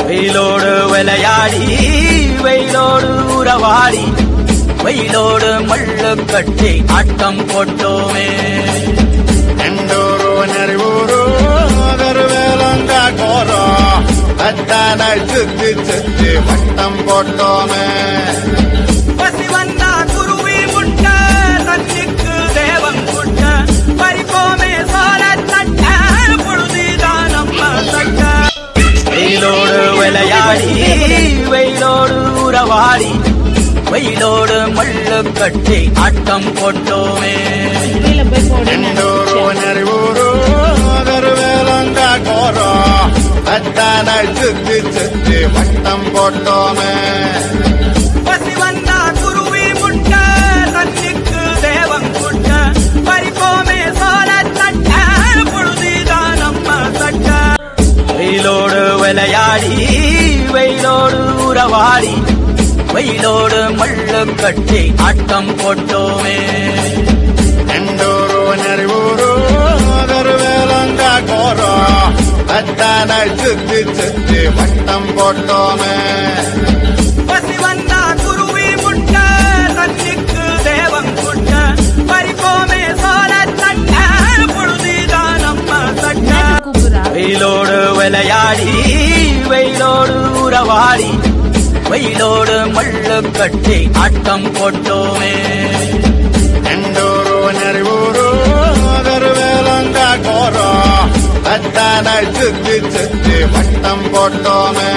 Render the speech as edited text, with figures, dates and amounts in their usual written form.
வெயிலோடு விளையாடி வெயிலோடு உறவாடி வெயிலோடு மல்லு கட்டி ஆட்டம் போட்டோமே. எண்டூரு நெறிவூரு வேலங்க கோரம் அத்தானை சுத்தி சுத்தி வட்டம் போட்டோமே. பசி வந்தா குருவி முட்ட தண்ணிக்கு தேவன் முட்ட பறிப்போமே சோழ தட்ட பொழுதுதான் நம்ம தட்ட. வெயிலோடு விளையாடி வெயிலோடு உறவாடி வெயிலோடு மல்லு கட்டி ஆட்டம் போட்டோமே. எண்டூரு நெறிவூரு வேலங்க கோரம் அத்தானை சுத்தி சுத்தி வட்டம் போட்டோமே. பசி வந்தா குருவி முட்ட தண்ணிக்கு தேவன் முட்ட பறிப்போமே சோழ தட்ட பொழுதுதான் நம்ம தட்ட. வெயிலோடு விளையாடி வெயிலோடு உறவாடி வெயிலோடு மல்லு கட்டி ஆட்டம் போட்டோமே. எண்டூரு நெறிவூரு வேலங்க கோரம் அத்தானை சுத்தி சுத்தி வட்டம் போட்டோமே. பசி வந்தா குருவி முட்ட தண்ணிக்கு தேவன் முட்ட பறிப்போமே சோழ தட்ட பொழுதுதான் நம்ம தட்ட. வெயிலோடு விளையாடி வெயிலோடு உறவாடி வெயிலோடு மல்லு கட்டி ஆட்டம் போட்டோமே. எண்டூரு நெறிவூரு வேலங்க கோரம் அத்தானை சுத்தி சுத்தி வட்டம் போட்டோமே.